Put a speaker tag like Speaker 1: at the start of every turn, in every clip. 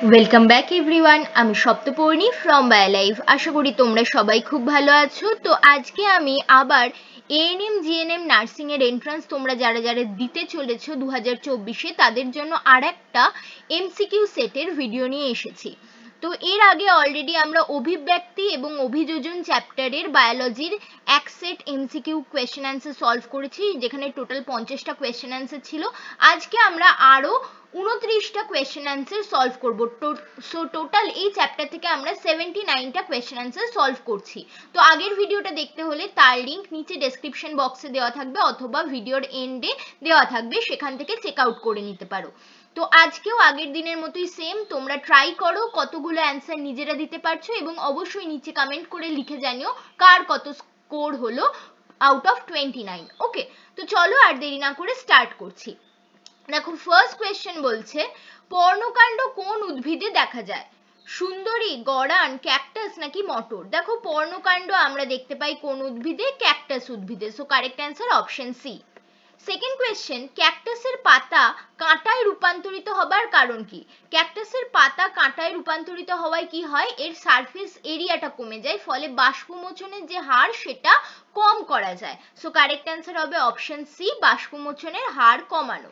Speaker 1: Welcome back everyone. আমি Saptaparni from বায়োলাইফ। আশা করি তোমরা সবাই খুব ভালো আছো। তো আজকে আমি আবার এএনএম জিএনএম নার্সিং এর এন্ট্রান্স তোমরা যারা যারা দিতে চলেছো 2024-এ তাদের জন্য আর একটা এমসিকিউ সেটের ভিডিও নিয়ে এসেছি। তো এর আগে অলরেডি আমরা অভিব্যক্তি এবং অভিযোজন চ্যাপ্টারের বায়োলজির এক set MCQ question answer solve করেছি, যেখানে টোটাল 50টা কোয়েশ্চেন অ্যান্সার ছিল। আজকে আমরা আরো 29টা কোয়েশ্চেন অ্যান্সার সলভ করব। সো টোটাল এই চ্যাপ্টার থেকে আমরা 79টা কোয়েশ্চেন অ্যান্সার সলভ করছি। তো আগের ভিডিওটা দেখতে হলে তার লিংক নিচে ডেসক্রিপশন বক্সে দেওয়া থাকবে অথবা ভিডিওর এন্ডে দেওয়া থাকবে, সেখান থেকে চেক আউট করে নিতে পারো। তো আজকেও আগের দিনের মতোই সেম, তোমরা ট্রাই করো কতগুলো অ্যান্সার নিজেরা দিতে পারছো এবং অবশ্যই নিচে কমেন্ট করে লিখে জানিও কার কত স্কোর হলো আউট অফ 29। ওকে, তো চলো আর দেরি না করে স্টার্ট করছি। দেখো ফার্স্ট কোয়েশ্চেন বলছে, পর্ণকাণ্ড কোন উদ্ভিদে দেখা যায়? সুন্দরী, গড়ান, ক্যাকটাস নাকি মটর? দেখো পর্ণকাণ্ড আমরা দেখতে পাই কোন উদ্ভিদে? ক্যাকটাস উদ্ভিদে। So correct answer option C. Second question, ক্যাকটাসের পাতা কাঁটায় রূপান্তরিত হবার কারণ কি? ক্যাকটাসের পাতা কাঁটায় রূপান্তরিত হওয়ায় কি হয়? এর সারফেস এরিয়াটা কমে যায়, ফলে বাষ্পমোচনের যে হার সেটা কম করা যায়। সো কারেক্ট অ্যান্সার হবে অপশন সি, বাষ্পমোচনের হার কমানো।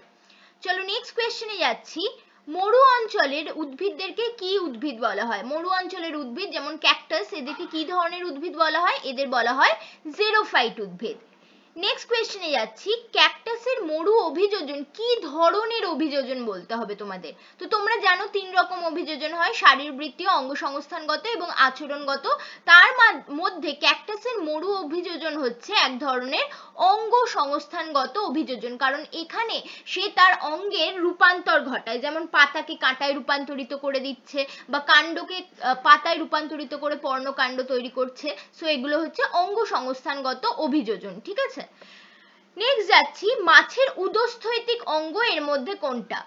Speaker 1: চলো নেক্সট কোয়েশ্চেনে যাচ্ছি। মরু অঞ্চলের উদ্ভিদদেরকে কি উদ্ভিদ বলা হয়? মরু অঞ্চলের উদ্ভিদ যেমন ক্যাকটাস, এদেরকে কি ধরনের উদ্ভিদ বলা হয়? এদের বলা হয় জেরোফাইট উদ্ভিদ। নেক্সট কোয়েশ্চেনে যাচ্ছি, ক্যাকটাসের মরু অভিযোজন কি ধরনের অভিযোজন বলতে হবে তোমাদের। তো তোমরা জানো 3 রকম অভিযোজন হয়, শারীরবৃত্তীয়, অঙ্গসংস্থানগত এবং আচরণগত। তার মধ্যে ক্যাকটাসের মরু অভিযোজন হচ্ছে এক ধরনের অঙ্গসংস্থানগত অভিযোজন, কারণ এখানে সে তার অঙ্গের রূপান্তর ঘটায়, যেমন পাতাকে কাঁটায় রূপান্তরিত করে দিচ্ছে বা কাণ্ডকে পাতায় রূপান্তরিত করে পর্ণকাণ্ড তৈরি করছে। সো এগুলো হচ্ছে অঙ্গসংস্থানগত অভিযোজন, ঠিক আছে। নেক্সট যাচ্ছি, মাছের উদস্থৈতিক অঙ্গ এর মধ্যে কোনটা?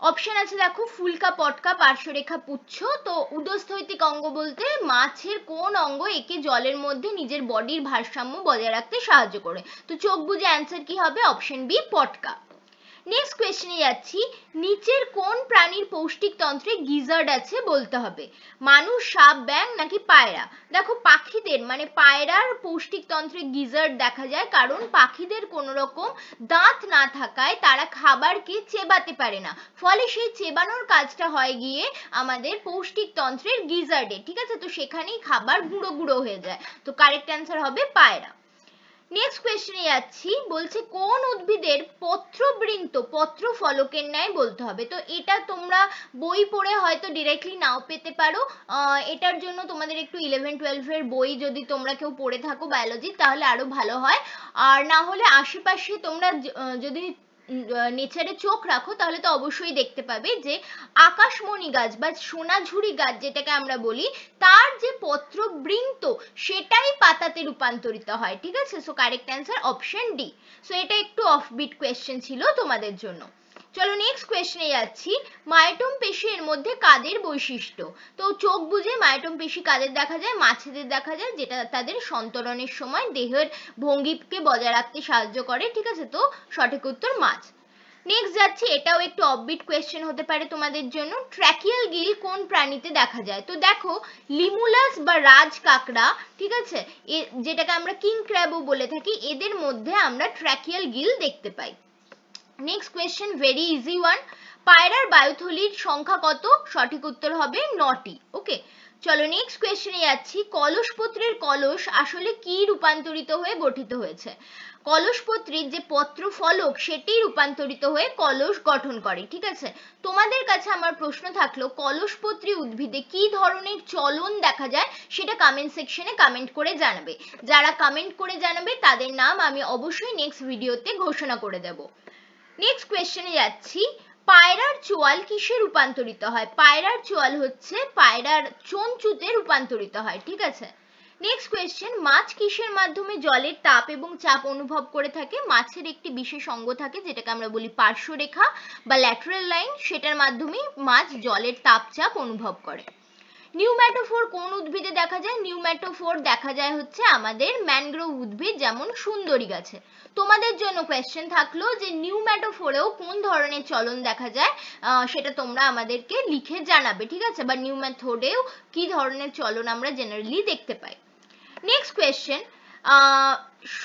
Speaker 1: অপশন আছে দেখো, ফুলকা, পটকা, পার্শ্বরেখা, পুচ্ছ। তো উদস্থৈতিক অঙ্গ বলতে মাছের কোন অঙ্গ একে জলের মধ্যে নিজের বডির ভারসাম্য বজায় রাখতে সাহায্য করে? তো চোখ বুজে অ্যান্সার কি হবে? অপশন বি, পটকা। নেক্সট কোয়েশ্চেনে যাচ্ছি, নিচের কোন প্রাণীর পৌষ্টিক তন্ত্রে গিজার্ড আছে বলতে হবে? মানুষ, সাপ, ব্যাঙ নাকি পায়রা? দেখো পাখিদের মানে পায়রার পৌষ্টিক তন্ত্রে গিজার্ড দেখা যায়, কারণ পাখিদের কোনো রকম দাঁত না থাকায় তারা খাবারকে চেবাতে পারে না, ফলে সেই চেবানোর কাজটা হয় গিয়ে আমাদের পৌষ্টিক তন্ত্রের গিজার্ডে, ঠিক আছে। তো সেখানেই খাবার গুঁড়ো গুঁড়ো হয়ে যায়। তো কারেক্ট অ্যান্সার হবে পায়রা। নেক্সট কোয়েশ্চেনে যাচ্ছি, বলছে কোন উদ্ভিদের পত্রবৃন্ত পত্র ফলকের ন্যায় বলতে হবে? তো এটা তোমরা বই পড়ে হয়তো ডিরেক্টলি নাও পেতে পারো, এটার জন্য তোমাদের একটু 11-12 বই যদি তোমরা কেউ পড়ে থাকো বায়োলজি, তাহলে আরো ভালো হয়। আর না হলে আশেপাশে তোমরা যদি নেচারে চোখ রাখো তাহলে তো অবশ্যই দেখতে পাবে যে আকাশমণি গাছ বা সোনাঝুরি গাছ যেটাকে আমরা বলি, তার যে পত্রবৃন্ত সেটাই পাতাতে রূপান্তরিত হয়, ঠিক আছে। So correct answer option D. So এটা একটু অফবিট কোয়েশ্চেন ছিল তোমাদের জন্য। চলো নেক্সট কোয়েশ্চেনে যাচ্ছি, মায়োটম পেশি এর মধ্যে কাদের বৈশিষ্ট্য? তো চোখ বুজে মায়োটম পেশি কাদের দেখা যায়? মাছেদের দেখা যায়, যেটা তাদের সন্তরণের সময় দেহের ভঙ্গিকে বজায় রাখতে সাহায্য করে, ঠিক আছে। তো সঠিক উত্তর মাছ। নেক্সট যাচ্ছি, এটাও একটু অফবিট কোয়েশ্চেন হতে পারে তোমাদের জন্য, ট্র্যাকিয়াল গিল কোন প্রাণীতে দেখা যায়? তো দেখো লিমুলাস বা রাজ কাঁকড়া, ঠিক আছে, যেটাকে আমরা কিং ক্র্যাবও বলে থাকি, এদের মধ্যে আমরা ট্র্যাকিয়াল গিল দেখতে পাই। Next question very easy one, পায়রার বায়ুথলির সংখ্যা কত? সঠিক উত্তর হবে 9টি। ওকে, চলো নেক্সট কোয়েশ্চেনে যাচ্ছি, কলসপত্রের কলস আসলে কি রূপান্তরিত হয়ে গঠিত হয়েছে? কলসপত্রীর যে পত্র ফলক সেটি রূপান্তরিত হয়ে কলস গঠন করে, ঠিক আছে। তোমাদের কাছে আমার প্রশ্ন থাকলো, কলসপত্রী উদ্ভিদে কি ধরনের চলন দেখা যায় সেটা কমেন্ট সেকশনে কমেন্ট করে জানাবে। যারা কমেন্ট করে জানাবে তাদের নাম আমি অবশ্যই নেক্সট ভিডিওতে ঘোষণা করে দেব। নেক্সট কোয়েশ্চেনে যাচ্ছি, পায়রার চোয়াল কিসে রূপান্তরিত হয়? পায়রার চোয়াল হচ্ছে পায়রার চঞ্চুতে রূপান্তরিত হয়, ঠিক আছে। নেক্সট কোয়েশ্চেন, মাছ কিসের মাধ্যমে জলের তাপ এবং চাপ অনুভব করে থাকে? মাছের একটি বিশেষ অঙ্গ থাকে যেটাকে আমরা বলি পার্শ্বরেখা বা ল্যাটারাল লাইন, সেটার মাধ্যমে মাছ জলের তাপ চাপ অনুভব করে। নিউম্যাটোফোর কোন উদ্ভিদে দেখা যায়? নিউম্যাটোফোর দেখা যায় হচ্ছে আমাদের ম্যানগ্রোভ উদ্ভিদ, যেমন সুন্দরী গাছে। তোমাদের জন্য কোয়েশ্চেন থাকলো যে নিউম্যাটোফোরেও কোন ধরনের চলন দেখা যায়, সেটা তোমরা আমাদেরকে লিখে জানাবে, ঠিক আছে? বা নিউম্যাটোডেও কি ধরনের চলন আমরা জেনারেলি দেখতে পাই। নেক্সট কোয়েশ্চেন,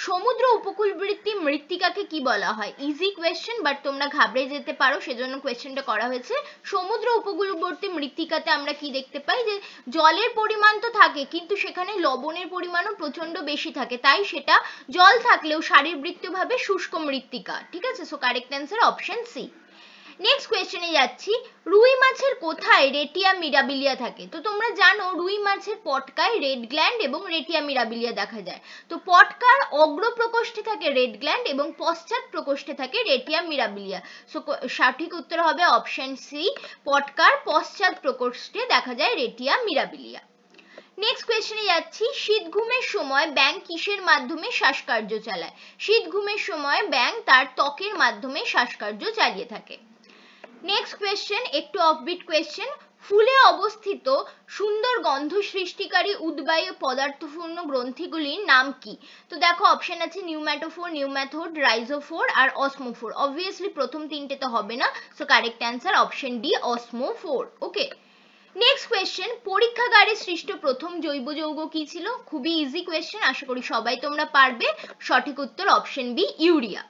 Speaker 1: সমুদ্র উপকূলবর্তী মৃত্তিকাকে কি বলা হয়? ইজি কোয়েশ্চেন, বাট তোমরা ঘাবড়ে যেতে পারো, সেজন্য কোয়েশ্চেনটা করা হয়েছে। সমুদ্র উপকূলবর্তী মৃত্তিকাতে আমরা কি দেখতে পাই? যে জলের পরিমাণ তো থাকে, কিন্তু সেখানে লবণের পরিমাণও প্রচন্ড বেশি থাকে, তাই সেটা জল থাকলেও শারীরবৃত্তীয়ভাবে শুষ্ক মৃত্তিকা, ঠিক আছে? So correct answer option C. Next কোয়েশ্চেনে যাচ্ছি, রুই মাছের কোথায় রেটিয়া মিরাবিলিয়া থাকে? তো তোমরা জানো রুই মাছের পটকায় রেড গ্ল্যান্ড এবং রেটিয়া মিরাবিলিয়া দেখা যায়। তো পটকার অগ্র প্রকোষ্ঠে থাকে রেড গ্ল্যান্ড এবং পশ্চাৎ প্রকোষ্ঠে থাকে রেটিয়া মিরাবিলিয়া। সো সঠিক উত্তর হবে অপশন সি, পটকার পশ্চাৎ প্রকোষ্ঠে দেখা যায় রেটিয়া মিরাবিলিয়া। নেক্সট কোয়েশ্চেনে যাচ্ছি, শীত ঘুমের সময় ব্যাঙ কিসের মাধ্যমে শ্বাসকার্য চালায়? শীত ঘুমের সময় ব্যাঙ তার ত্বকের মাধ্যমে শ্বাসকার্য চালিয়ে থাকে। নেক্সট কোয়েশ্চেন, একটু অফবিট কোয়েশ্চেন, ফুলে অবস্থিত সুন্দর গন্ধ সৃষ্টিকারী উদ্বায়ু পদার্থপূর্ণ গ্রন্থিগুলির নাম কি? তো দেখো অপশন আছে নিউম্যাটোফোর, নিউম্যাথোড, রাইজোফোর আর অসমোফোর। অবভিয়াসলি প্রথম তিনটে তো হবে না, so correct answer option D, osmophore. Okay, next question, পরীক্ষাগারে সৃষ্ট প্রথম জৈব যৌগ কি ছিল? খুবই ইজি কোয়েশ্চেন, আশা করি সবাই তোমরা পারবে। সঠিক উত্তর অপশন বি, ইউরিয়া।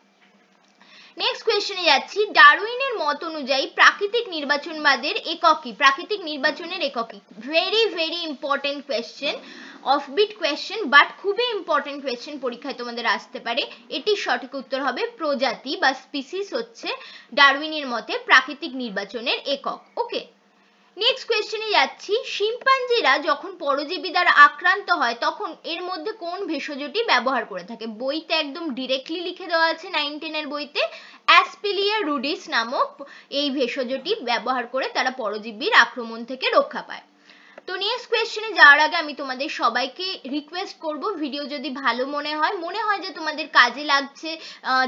Speaker 1: নেক্সট কোয়েশ্চেনে যাচ্ছি, ডারউইনের মত অনুযায়ী প্রাকৃতিক নির্বাচনবাদের একক কি? প্রাকৃতিক নির্বাচনের একক কি? Very very important question, offbeat question, but খুবই ইম্পর্টেন্ট কোয়েশ্চেন, পরীক্ষায় তোমাদের আসতে পারে। এটির সঠিক উত্তর হবে প্রজাতি বা স্পিসিস হচ্ছে ডারউইনের মতে প্রাকৃতিক নির্বাচনের একক। ওকে, নেক্সট কোয়েশ্চেনে যাচ্ছি, শিম্পাঞ্জিরা যখন পরজীবী দ্বারা আক্রান্ত হয় তখন এর মধ্যে কোন ভেষজটি ব্যবহার করে থাকে? বইতে একদম ডিরেক্টলি লিখে দেওয়া আছে 9-10 বইতে, অ্যাসপিলিয়া রুডিস নামক এই ভেষজটি ব্যবহার করে তারা পরজীবীর আক্রমণ থেকে রক্ষা পায়। তো নেক্সট কোয়েশ্চেনে যাওয়ার আগে আমি তোমাদের সবাইকে রিকোয়েস্ট করব, ভিডিও যদি ভালো মনে হয় যে তোমাদের কাজে লাগছে,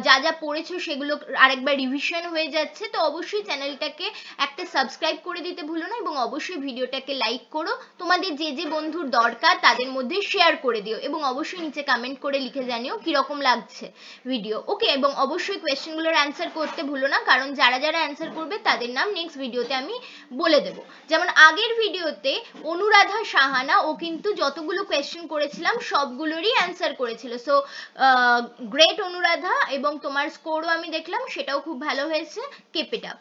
Speaker 1: যা যা পড়েছো সেগুলো আরেকবার রিভিশন হয়ে যাচ্ছে, তো অবশ্যই চ্যানেলটাকে একটা সাবস্ক্রাইব করে দিতে ভুলো না এবং অবশ্যই ভিডিওটাকে লাইক করো, তোমাদের যে যে বন্ধুর দরকার তাদের মধ্যে শেয়ার করে দিও এবং অবশ্যই নিচে কমেন্ট করে লিখে জানিও কিরকম লাগছে ভিডিও। ওকে, এবং অবশ্যই কোয়েশ্চেনগুলোর অ্যান্সার করতে ভুলো না, কারণ যারা যারা অ্যান্সার করবে তাদের নাম নেক্সট ভিডিওতে আমি বলে দেবো। যেমন আগের ভিডিওতে অনুরাধা সাহানা, ও কিন্তু যতগুলো কোয়েশ্চেন করেছিলাম সবগুলোরই অ্যান্সার করেছিল। সো গ্রেট অনুরাধা, এবং তোমার স্কোরও আমি দেখলাম সেটাও খুব ভালো হয়েছে, কিপ ইট আপ।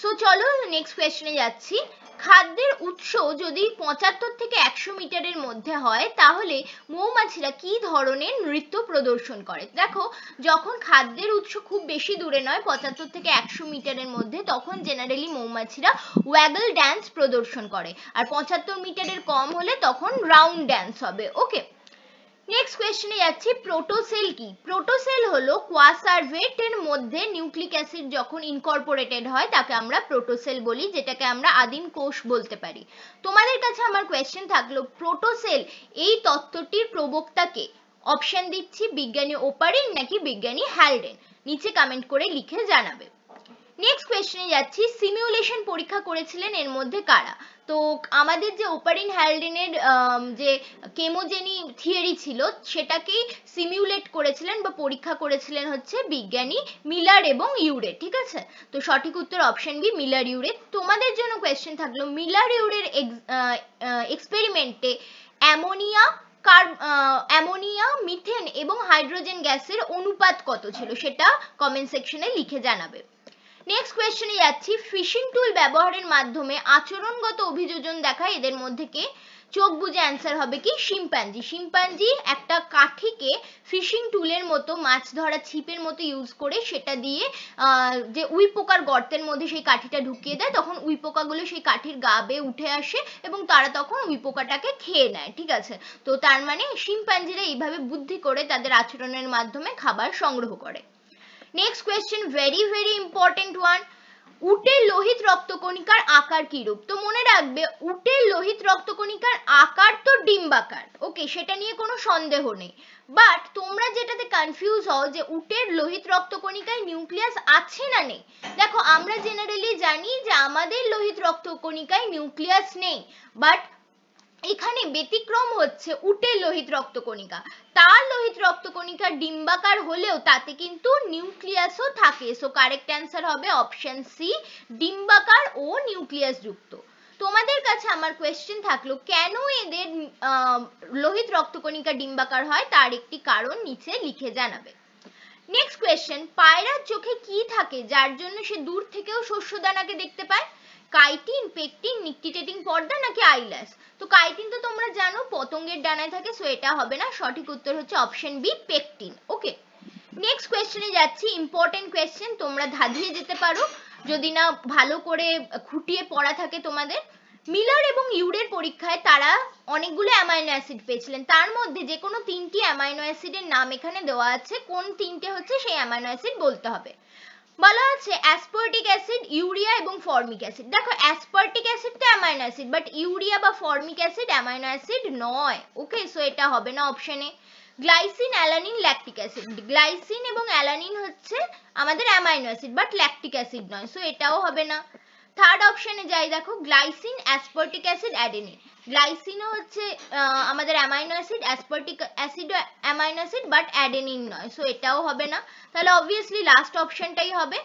Speaker 1: সো চলো নেক্সট কোয়েশ্চেনে যাচ্ছি, খাদ্যের উৎস যদি 75 থেকে 100 মিটারের মধ্যে হয় তাহলে মৌমাছিরা কি ধরনের নৃত্য প্রদর্শন করে? দেখো যখন খাদ্যের উৎস খুব বেশি দূরে নয়, 75 থেকে 100 মিটারের মধ্যে, তখন জেনারেলি মৌমাছিরা ওয়াগল ড্যান্স প্রদর্শন করে, আর 75 মিটারের কম হলে তখন রাউন্ড ড্যান্স হবে। ওকে, নেক্সট কোয়েশ্চেনে যাচ্ছি, প্রোটোসেল কি? প্রোটোসেল হলো কোয়াসার্ভেটের মধ্যে নিউক্লিক অ্যাসিড যখন ইনকর্পোরেটেড হয় তাকে আমরা প্রোটোসেল বলি, যেটাকে আমরা আদিম কোষ বলতে পারি। তোমাদের কাছে আমার কোয়েশ্চেন থাকলো, প্রোটোসেল এই তত্ত্বটির প্রবক্তা কে? অপশন দিচ্ছি, বিজ্ঞানী ওপারিন নাকি বিজ্ঞানী হ্যালডেন, নিচে কমেন্ট করে লিখে জানাবে। নেক্সট কোয়েশ্চেনে যাচ্ছি, সিমিউলেশন পরীক্ষা করেছিলেন এর মধ্যে কারা? তো আমাদের যে ওপারিন হ্যালডেনের যে কেমোজেনি থিওরি ছিল সেটাকেই সিমিউলেট করেছিলেন বা পরীক্ষা করেছিলেন হচ্ছে বিজ্ঞানী মিলার এবং ইউরে, ঠিক আছে? তো সঠিক উত্তর অপশন বি, মিলার ইউরে। তোমাদের জন্য কোয়েশ্চেন থাকলো, মিলার ইউরের এক্সপেরিমেন্টে অ্যামোনিয়া, মিথেন এবং হাইড্রোজেন গ্যাসের অনুপাত কত ছিল সেটা কমেন্ট সেকশনে লিখে জানাবে। নেক্সট কোয়েশ্চেনে যাচ্ছি, ফিশিং টুল ব্যবহারের মাধ্যমে আচরণগত অভিযোজন দেখায় এদের মধ্যে কে? চোখ বুজে অ্যান্সার হবে কি? শিম্পাঞ্জি। শিম্পাঞ্জি একটা কাঠিকে ফিশিং টুলের মতো, মাছ ধরা ছিপের মতো ইউজ করে সেটা দিয়ে যে উই পোকার গর্তের মধ্যে সেই কাঠিটা ঢুকিয়ে দেয়, তখন উই পোকাগুলো সেই কাঠির গা বেয়ে উঠে আসে এবং তারা তখন উই পোকাটাকে খেয়ে নেয়, ঠিক আছে? তো তার মানে শিম্পাঞ্জিরা এইভাবে বুদ্ধি করে তাদের আচরণের মাধ্যমে খাবার সংগ্রহ করে। Next question, very very important one, উটের লোহিত রক্তকণিকা রক্তকণিকার আকার কি রূপ? তো মনে রাখবে উটের লোহিত রক্তকণিকার আকার তো ডিম্বাকার, ওকে, সেটা নিয়ে কোনো সন্দেহ নেই। বাট তোমরা যেটাতে কনফিউজ হও যে উটের লোহিত রক্তকণিকায় নিউক্লিয়াস আছে না নেই, দেখো আমরা জেনারেলি জানি যে আমাদের লোহিত রক্তকণিকায় নিউক্লিয়াস নেই, বাট এখানে ব্যতিক্রম হচ্ছে উটের লোহিত রক্তকণিকা। তার লোহিত রক্তকণিকা ডিম্বাকার হলেও তাতে কিন্তু নিউক্লিয়াসও থাকে। সো কারেক্ট অ্যান্সার হবে অপশন সি, ডিম্বাকার ও নিউক্লিয়াস যুক্ত। তোমাদের কাছে আমার কোয়েশ্চেন থাকলো কেন এদের লোহিত রক্তকণিকা ডিম্বাকার হয়, তার একটি কারণ নিচে লিখে জানাবে। নেক্সট কোয়েশ্চেন, পায়রার চোখে কি থাকে যার জন্য সে দূর থেকেও শস্যদানাকে দেখতে পায়? কাইটিন, পেকটিন, নিকটিটেটিং পর্দা নাকি আইল্যাশ? তো কাইটিন তো তোমরা জানো পতঙ্গের ডানায় থাকে, সো এটা হবে না, সঠিক উত্তর হচ্ছে অপশন বি, পেকটিন। ওকে, নেক্সট কোয়েশ্চেনে যাচ্ছি, ইম্পর্টেন্ট কোয়েশ্চেন, তোমরা ধাঁধিয়ে যেতে পারো যদি না ভালো করে খুঁটিয়ে পড়া থাকে তোমাদের। মিলার এবং ইউরের পরীক্ষায় তারা অনেকগুলো অ্যামাইনো অ্যাসিড পেয়েছিলেন, তার মধ্যে যে কোনো তিনটি অ্যামাইনো অ্যাসিডের নাম এখানে দেওয়া আছে, কোন তিনটে হচ্ছে সেই অ্যামাইনো অ্যাসিড বলতে হবে। বলা আছে অ্যাসপার্টিক অ্যাসিড, ইউরিয়া এবং ফর্মিক অ্যাসিড। দেখো অ্যাসপার্টিক অ্যাসিড তো অ্যামাইনো অ্যাসিড, বাট ইউরিয়া বা ফর্মিক অ্যাসিড অ্যামাইনো অ্যাসিড নয়। ওকে, সো এটা হবে না অপশনে। Glycine, alanine, lactic acid. Glycine এবং অ্যালানিন হচ্ছে আমাদের amino acid, but lactic acid নয়, সো এটাও হবে না। থার্ড অপশনে যাই, দেখো গ্লাইসিন, অ্যাসপার্টিক অ্যাসিড, অ্যাডেনিন। গ্লাইসিনও হচ্ছে আমাদের অ্যামাইনো অ্যাসিড, অ্যাসপার্টিক অ্যাসিডও অ্যামাইনো অ্যাসিড, বাট অ্যাডেনিন নয়, সো এটাও হবে না। তাহলে অবভিয়াসলি লাস্ট অপশনটাই হবে।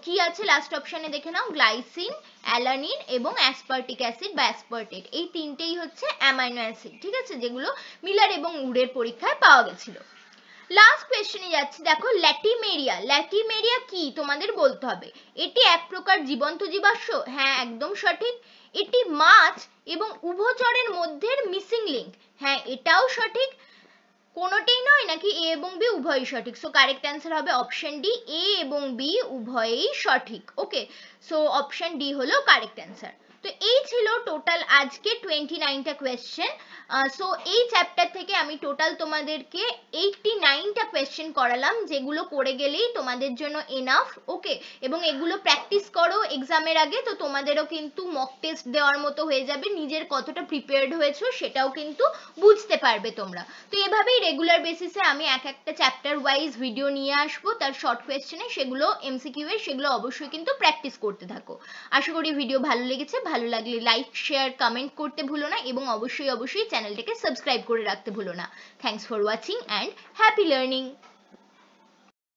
Speaker 1: কি আছে লাস্ট অপশনে দেখে নাও, গ্লাইসিন, অ্যালানিন এবং অ্যাসপার্টিক অ্যাসিড বা অ্যাসপার্টেট, এই তিনটেই হচ্ছে অ্যামাইনো অ্যাসিড, ঠিক আছে, যেগুলো মিলার এবং উডের পরীক্ষায় পাওয়া গেছিল। লাস্ট কোয়েশ্চেনে যাচ্ছি, দেখো ল্যাটিমেরিয়া। ল্যাটিমেরিয়া কি তোমাদের বলতে হবে। এটি এক প্রকার জীবন্ত জীবাশ্ম, হ্যাঁ একদম সঠিক। এটি মাছ এবং উভচরের মধ্যে মিসিং লিঙ্ক, হ্যাঁ এটাও সঠিক। কোনোটাই নয় নাকি এ এবং বি উভয়ই সঠিক? সো কারেক্ট অ্যান্সার হবে অপশন ডি, এ এবং বি উভয়ই সঠিক। ওকে, সো অপশন ডি হলো কারেক্ট অ্যান্সার। তো এই ছিল টোটাল আজকে 29টা কোয়েশ্চেন। সো এই চ্যাপ্টার থেকে আমি টোটাল তোমাদেরকে 89টা কোয়েশ্চেন করালাম, যেগুলো করে গেলেই তোমাদের জন্য এনাফ। ওকে, এবং এগুলো প্র্যাকটিস করো এক্সামের আগে, তো তোমাদেরও কিন্তু মক টেস্ট দেওয়ার মতো হয়ে যাবে, নিজের কতটা প্রিপেয়ার্ড হয়েছো সেটাও কিন্তু বুঝতে পারবে তোমরা। তো এভাবেই রেগুলার বেসিসে আমি এক একটা চ্যাপ্টার ওয়াইজ ভিডিও নিয়ে আসবো, তার শর্ট কোয়েশ্চেনে সেগুলো এমসিকিউ এর, সেগুলো অবশ্যই কিন্তু প্র্যাকটিস করতে থাকো। আশা করি ভিডিও ভালো লেগেছে, ভালো লাগলে লাইক, শেয়ার, কমেন্ট করতে ভুলো না, এবং অবশ্যই চ্যানেলটাকে সাবস্ক্রাইব করে রাখতে ভুলো না। Thanks for watching and happy learning.